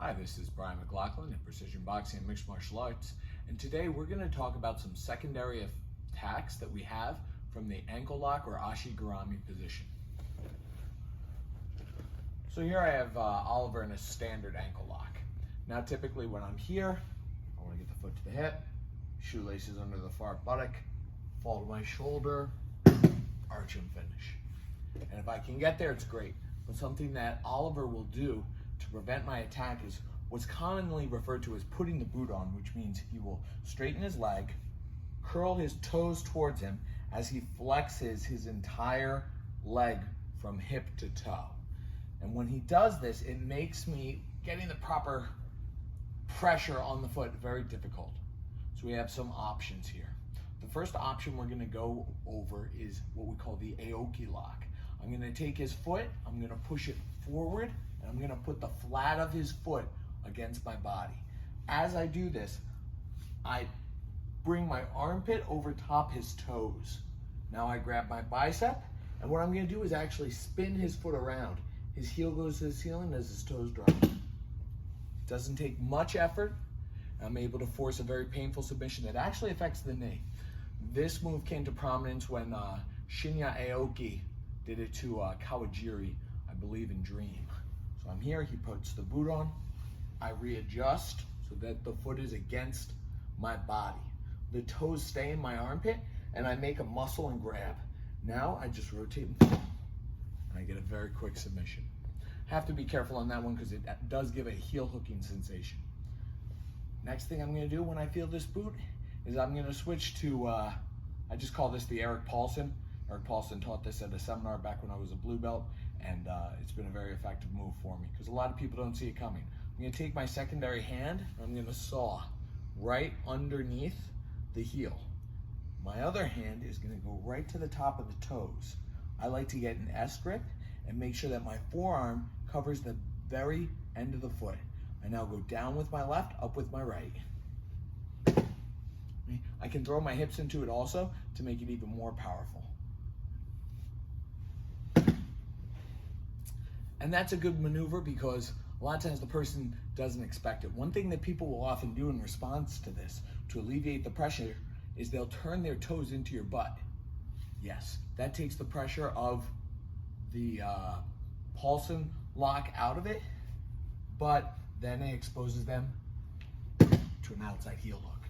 Hi, this is Brian McLaughlin at Precision Boxing and Mixed Martial Arts, and today we're going to talk about some secondary attacks that we have from the ankle lock or Ashi Garami position. So here I have Oliver in a standard ankle lock. Now typically when I'm here, I want to get the foot to the hip, shoelaces under the far buttock, fall to my shoulder, arch and finish. And if I can get there, it's great. But something that Oliver will do to prevent my attack is what's commonly referred to as putting the boot on, which means he will straighten his leg, curl his toes towards him as he flexes his entire leg from hip to toe. And when he does this, it makes me getting the proper pressure on the foot very difficult. So we have some options here. The first option we're going to go over is what we call the Aoki lock. I'm going to take his foot, I'm going to push it forward, and I'm going to put the flat of his foot against my body. As I do this, I bring my armpit over top his toes. Now I grab my bicep, and what I'm going to do is actually spin his foot around. His heel goes to the ceiling as his toes drop. It doesn't take much effort. I'm able to force a very painful submission that actually affects the knee. This move came to prominence when Shinya Aoki did it to Kawajiri, I believe in Dream. So I'm here, he puts the boot on, I readjust so that the foot is against my body. The toes stay in my armpit, and I make a muscle and grab. Now I just rotate and I get a very quick submission. Have to be careful on that one because it does give a heel hooking sensation. Next thing I'm going to do when I feel this boot is I'm going to switch to, I just call this the Eric Paulson. Eric Paulson taught this at a seminar back when I was a blue belt, and it's been a very effective move for me because a lot of people don't see it coming. I'm going to take my secondary hand and I'm going to saw right underneath the heel. My other hand is going to go right to the top of the toes. I like to get an S grip and make sure that my forearm covers the very end of the foot. I now go down with my left, up with my right. I can throw my hips into it also to make it even more powerful. And that's a good maneuver because a lot of times the person doesn't expect it. One thing that people will often do in response to this, to alleviate the pressure, is they'll turn their toes into your butt. Yes, that takes the pressure of the Paulson lock out of it, but then it exposes them to an outside heel hook.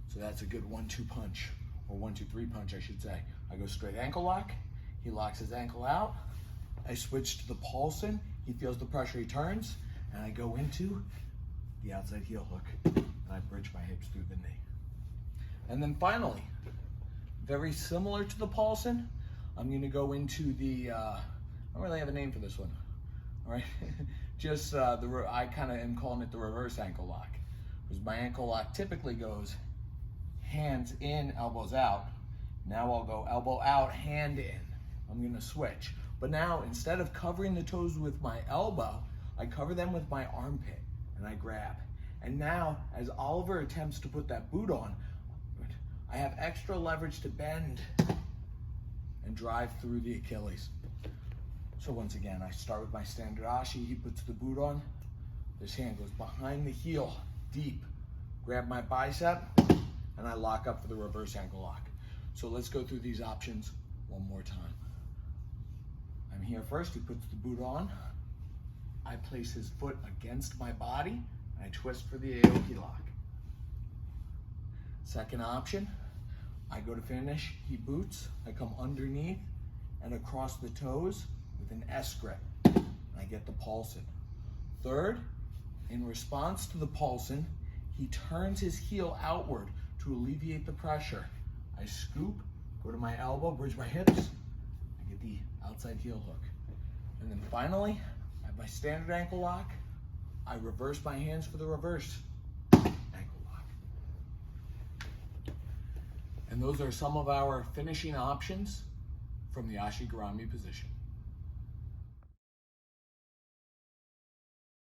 So that's a good 1-2 punch, or 1-2-3 punch I should say. I go straight ankle lock, he locks his ankle out, I switch to the Paulson, he feels the pressure, he turns, and I go into the outside heel hook, and I bridge my hips through the knee. And then finally, very similar to the Paulson, I'm going to go into the, I don't really have a name for this one, all right? Just, I kind of am calling it the reverse ankle lock, because my ankle lock typically goes hands in, elbows out. Now I'll go elbow out, hand in. I'm going to switch. But now, instead of covering the toes with my elbow, I cover them with my armpit, and I grab. And now, as Oliver attempts to put that boot on, I have extra leverage to bend and drive through the Achilles. So once again, I start with my standard Ashi, he puts the boot on, this hand goes behind the heel, deep, grab my bicep, and I lock up for the reverse ankle lock. So let's go through these options one more time. I'm here first, he puts the boot on, I place his foot against my body, and I twist for the Aoki lock. Second option, I go to finish, he boots, I come underneath and across the toes with an S grip, and I get the Paulson. Third, in response to the Paulson, he turns his heel outward to alleviate the pressure. I scoop, go to my elbow, bridge my hips, I get the outside heel hook. And then finally, I have my standard ankle lock, I reverse my hands for the reverse ankle lock. And those are some of our finishing options from the Ashi Garami position.